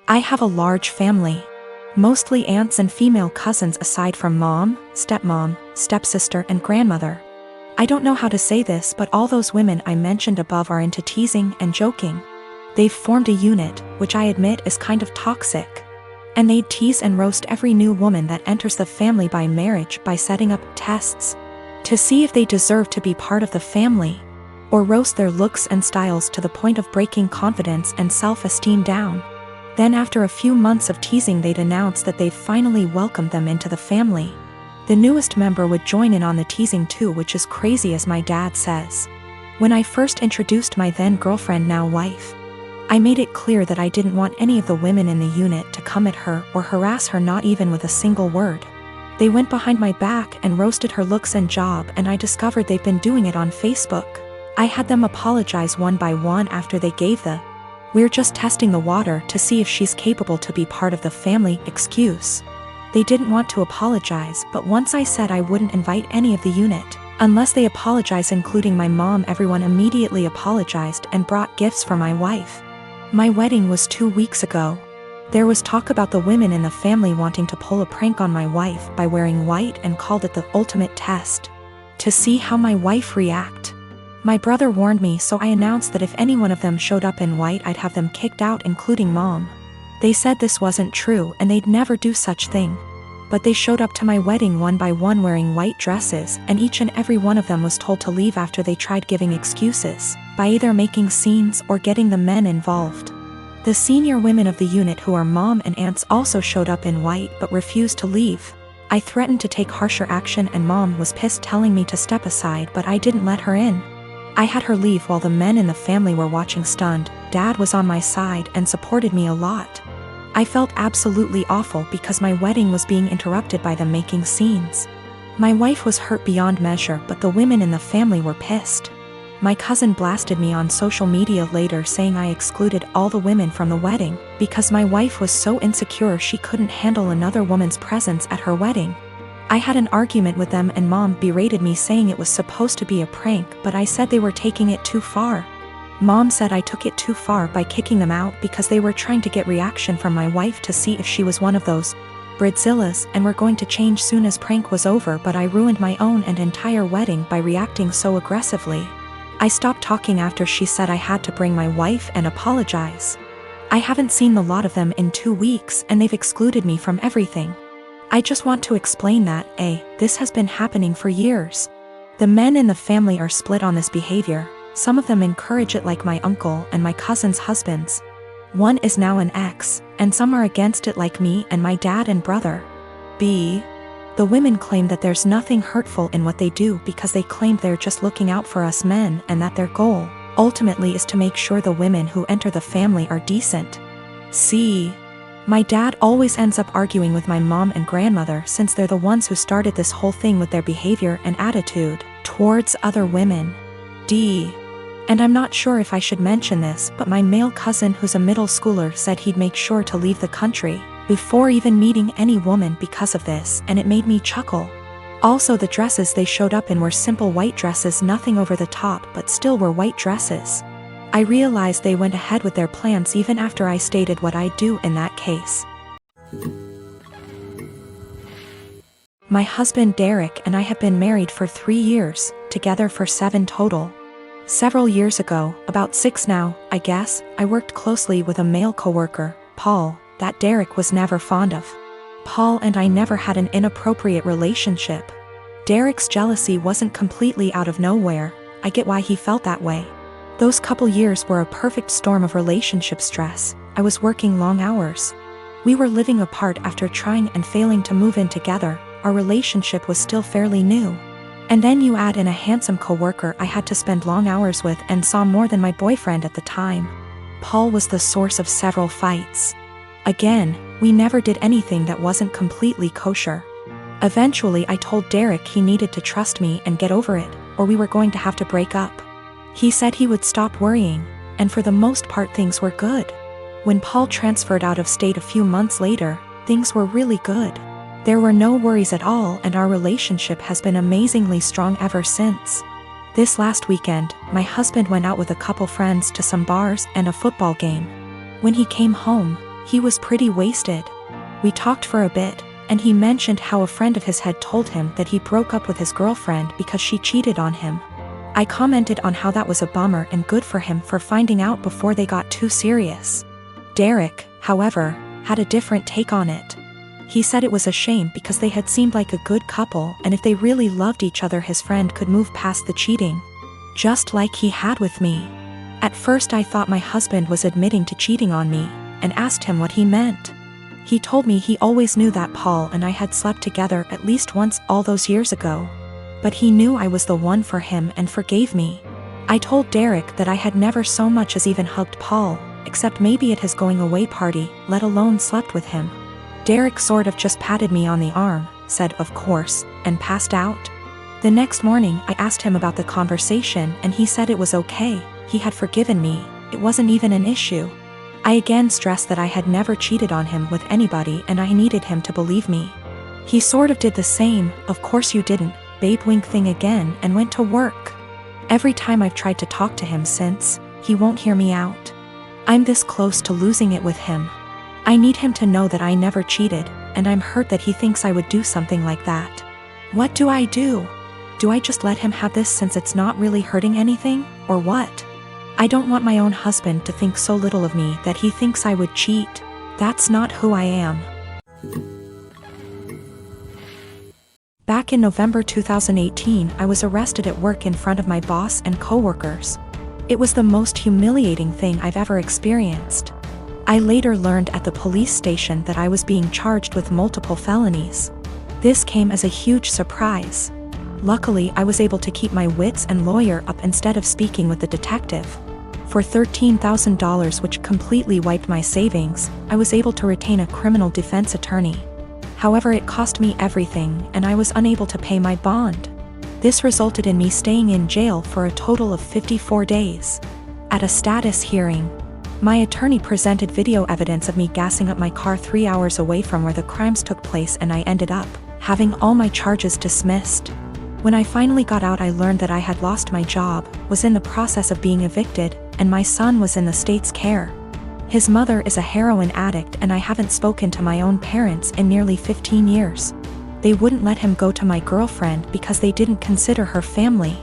I have a large family. Mostly aunts and female cousins aside from mom, stepmom, stepsister and grandmother. I don't know how to say this, but all those women I mentioned above are into teasing and joking. They've formed a unit, which I admit is kind of toxic. And they'd tease and roast every new woman that enters the family by marriage by setting up tests to see if they deserve to be part of the family, or roast their looks and styles to the point of breaking confidence and self-esteem down. Then after a few months of teasing, they'd announce that they've finally welcomed them into the family. The newest member would join in on the teasing too, which is crazy, as my dad says. When I first introduced my then girlfriend, now wife, I made it clear that I didn't want any of the women in the unit to come at her or harass her, not even with a single word. They went behind my back and roasted her looks and job, and I discovered they've been doing it on Facebook. I had them apologize one by one after they gave the "we're just testing the water to see if she's capable to be part of the family" excuse. They didn't want to apologize, but once I said I wouldn't invite any of the unit unless they apologize, including my mom, everyone immediately apologized and brought gifts for my wife. My wedding was 2 weeks ago. There was talk about the women in the family wanting to pull a prank on my wife by wearing white and called it the ultimate test to see how my wife react. My brother warned me, so I announced that if any one of them showed up in white, I'd have them kicked out, including mom. They said this wasn't true and they'd never do such thing. But they showed up to my wedding one by one wearing white dresses, and each and every one of them was told to leave after they tried giving excuses by either making scenes or getting the men involved. The senior women of the unit, who are mom and aunts, also showed up in white but refused to leave. I threatened to take harsher action and mom was pissed, telling me to step aside, but I didn't let her in. I had her leave while the men in the family were watching stunned. Dad was on my side and supported me a lot. I felt absolutely awful because my wedding was being interrupted by them making scenes. My wife was hurt beyond measure, but the women in the family were pissed. My cousin blasted me on social media later, saying I excluded all the women from the wedding because my wife was so insecure she couldn't handle another woman's presence at her wedding. I had an argument with them and mom berated me, saying it was supposed to be a prank, but I said they were taking it too far. Mom said I took it too far by kicking them out because they were trying to get reaction from my wife to see if she was one of those Bridzillas and were going to change soon as prank was over, but I ruined my own and entire wedding by reacting so aggressively. I stopped talking after she said I had to bring my wife and apologize. I haven't seen the lot of them in 2 weeks and they've excluded me from everything. I just want to explain that, this has been happening for years. The men in the family are split on this behavior. Some of them encourage it, like my uncle and my cousin's husbands. One is now an ex, and some are against it, like me and my dad and brother. The women claim that there's nothing hurtful in what they do because they claim they're just looking out for us men, and that their goal, ultimately, is to make sure the women who enter the family are decent. My dad always ends up arguing with my mom and grandmother, since they're the ones who started this whole thing with their behavior and attitude towards other women. And I'm not sure if I should mention this, but my male cousin, who's a middle schooler, said he'd make sure to leave the country before even meeting any woman because of this, and it made me chuckle. Also, the dresses they showed up in were simple white dresses, nothing over the top, but still were white dresses. I realized they went ahead with their plans even after I stated what I'd do in that case. My husband Derek and I have been married for 3 years, together for 7 total. Several years ago, about 6 now, I guess, I worked closely with a male coworker, Paul, that Derek was never fond of. Paul and I never had an inappropriate relationship. Derek's jealousy wasn't completely out of nowhere. I get why he felt that way. Those couple years were a perfect storm of relationship stress. I was working long hours. We were living apart after trying and failing to move in together. Our relationship was still fairly new. And then you add in a handsome coworker I had to spend long hours with and saw more than my boyfriend at the time. Paul was the source of several fights. Again, we never did anything that wasn't completely kosher. Eventually, I told Derek he needed to trust me and get over it, or we were going to have to break up. He said he would stop worrying, and for the most part things were good. When Paul transferred out of state a few months later, things were really good. There were no worries at all, and our relationship has been amazingly strong ever since. This last weekend, my husband went out with a couple friends to some bars and a football game. When he came home, He was pretty wasted. We talked for a bit, and he mentioned how a friend of his had told him that he broke up with his girlfriend because she cheated on him. I commented on how that was a bummer and good for him for finding out before they got too serious. Derek, however, had a different take on it. He said it was a shame because they had seemed like a good couple, and if they really loved each other, his friend could move past the cheating. Just like he had with me. At first I thought my husband was admitting to cheating on me, and asked him what he meant. He told me he always knew that Paul and I had slept together at least once all those years ago. But he knew I was the one for him and forgave me. I told Derek that I had never so much as even hugged Paul, except maybe at his going away party, let alone slept with him. Derek sort of just patted me on the arm, said of course, and passed out. The next morning I asked him about the conversation and he said it was okay, he had forgiven me, it wasn't even an issue. I again stressed that I had never cheated on him with anybody and I needed him to believe me. He sort of did the same, of course you didn't, babe wink thing again, and went to work. Every time I've tried to talk to him since, he won't hear me out. I'm this close to losing it with him. I need him to know that I never cheated, and I'm hurt that he thinks I would do something like that. What do I do? Do I just let him have this since it's not really hurting anything, or what? I don't want my own husband to think so little of me that he thinks I would cheat. That's not who I am. Back in November 2018, I was arrested at work in front of my boss and coworkers. It was the most humiliating thing I've ever experienced. I later learned at the police station that I was being charged with multiple felonies. This came as a huge surprise. Luckily, I was able to keep my wits and lawyer up instead of speaking with the detective. For $13,000, which completely wiped my savings, I was able to retain a criminal defense attorney. However, it cost me everything, and I was unable to pay my bond. This resulted in me staying in jail for a total of 54 days. At a status hearing, my attorney presented video evidence of me gassing up my car 3 hours away from where the crimes took place, and I ended up having all my charges dismissed. When I finally got out, I learned that I had lost my job, was in the process of being evicted, and my son was in the state's care. His mother is a heroin addict, and I haven't spoken to my own parents in nearly 15 years. They wouldn't let him go to my girlfriend because they didn't consider her family.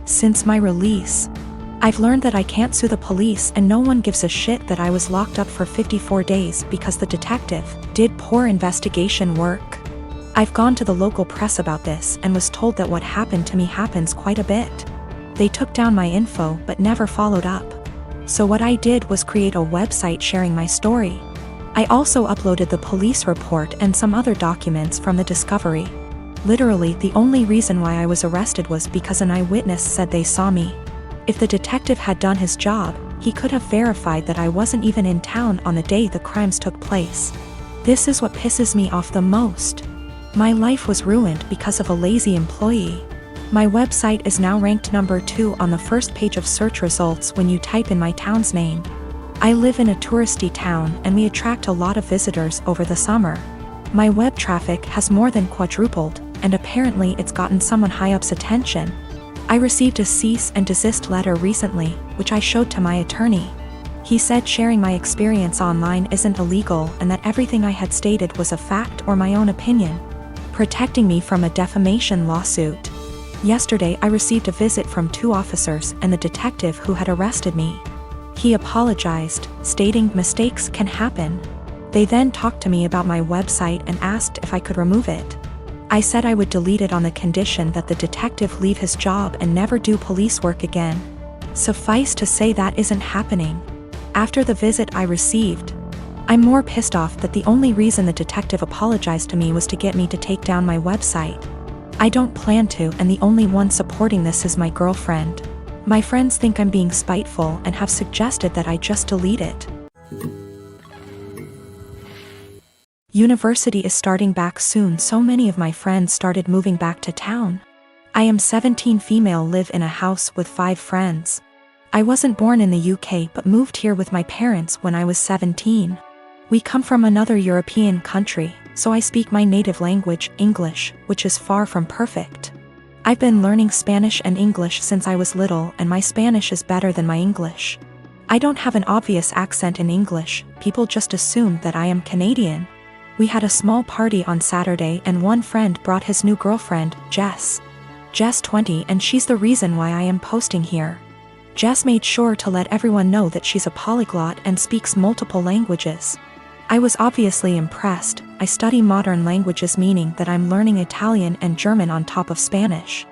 Since my release, I've learned that I can't sue the police, and no one gives a shit that I was locked up for 54 days because the detective did poor investigation work. I've gone to the local press about this and was told that what happened to me happens quite a bit. They took down my info but never followed up. So what I did was create a website sharing my story. I also uploaded the police report and some other documents from the discovery. Literally, the only reason why I was arrested was because an eyewitness said they saw me. If the detective had done his job, he could have verified that I wasn't even in town on the day the crimes took place. This is what pisses me off the most. My life was ruined because of a lazy employee. My website is now ranked number 2 on the first page of search results when you type in my town's name. I live in a touristy town and we attract a lot of visitors over the summer. My web traffic has more than quadrupled, and apparently it's gotten someone high up's attention. I received a cease and desist letter recently, which I showed to my attorney. He said sharing my experience online isn't illegal and that everything I had stated was a fact or my own opinion, protecting me from a defamation lawsuit. Yesterday I received a visit from 2 officers and the detective who had arrested me. He apologized, stating mistakes can happen. They then talked to me about my website and asked if I could remove it. I said I would delete it on the condition that the detective leave his job and never do police work again. Suffice to say that isn't happening. After the visit I received, I'm more pissed off that the only reason the detective apologized to me was to get me to take down my website. I don't plan to, and the only one supporting this is my girlfriend. My friends think I'm being spiteful and have suggested that I just delete it. University is starting back soon, so many of my friends started moving back to town. I am 17 female, live in a house with 5 friends. I wasn't born in the UK but moved here with my parents when I was 17. We come from another European country, so I speak my native language, English, which is far from perfect. I've been learning Spanish and English since I was little, and my Spanish is better than my English. I don't have an obvious accent in English, people just assume that I am Canadian. We had a small party on Saturday and one friend brought his new girlfriend, Jess. Jess 20, and she's the reason why I am posting here. Jess made sure to let everyone know that she's a polyglot and speaks multiple languages. I was obviously impressed. I study modern languages, meaning that I'm learning Italian and German on top of Spanish.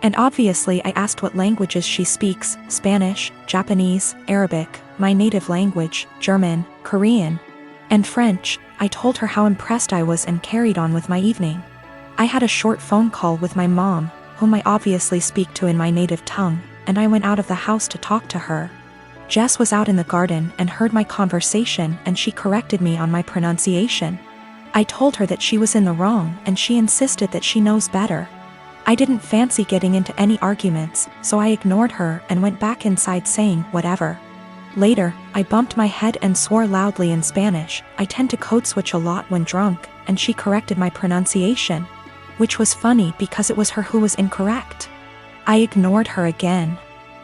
And obviously I asked what languages she speaks: Spanish, Japanese, Arabic, my native language, German, Korean, and French. I told her how impressed I was and carried on with my evening. I had a short phone call with my mom, whom I obviously speak to in my native tongue, and I went out of the house to talk to her. Jess was out in the garden and heard my conversation, and she corrected me on my pronunciation. I told her that she was in the wrong and she insisted that she knows better. I didn't fancy getting into any arguments, so I ignored her and went back inside saying whatever. Later, I bumped my head and swore loudly in Spanish. I tend to code switch a lot when drunk, and she corrected my pronunciation, which was funny because it was her who was incorrect. I ignored her again.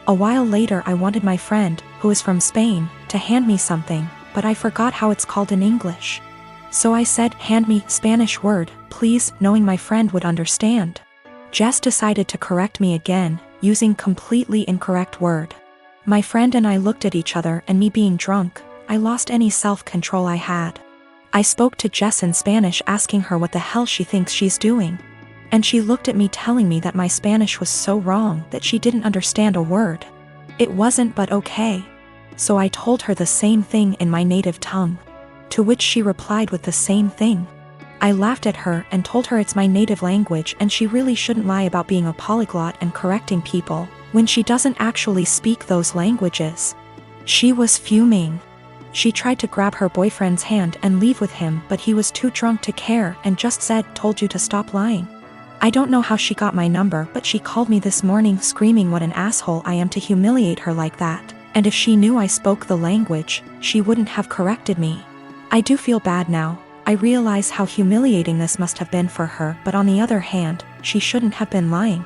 A while later I wanted my friend, who is from Spain, to hand me something, but I forgot how it's called in English. So I said, "Hand me Spanish word, please," knowing my friend would understand. Jess decided to correct me again, using completely incorrect word. My friend and I looked at each other, and me being drunk, I lost any self-control I had. I spoke to Jess in Spanish asking her what the hell she thinks she's doing. And she looked at me telling me that my Spanish was so wrong that she didn't understand a word. It wasn't, but okay. So I told her the same thing in my native tongue, to which she replied with the same thing. I laughed at her and told her it's my native language and she really shouldn't lie about being a polyglot and correcting people when she doesn't actually speak those languages. She was fuming. She tried to grab her boyfriend's hand and leave with him, but he was too drunk to care and just said, "Told you to stop lying." I don't know how she got my number, but she called me this morning screaming what an asshole I am to humiliate her like that, and if she knew I spoke the language, she wouldn't have corrected me. I do feel bad now. I realize how humiliating this must have been for her, but on the other hand, she shouldn't have been lying.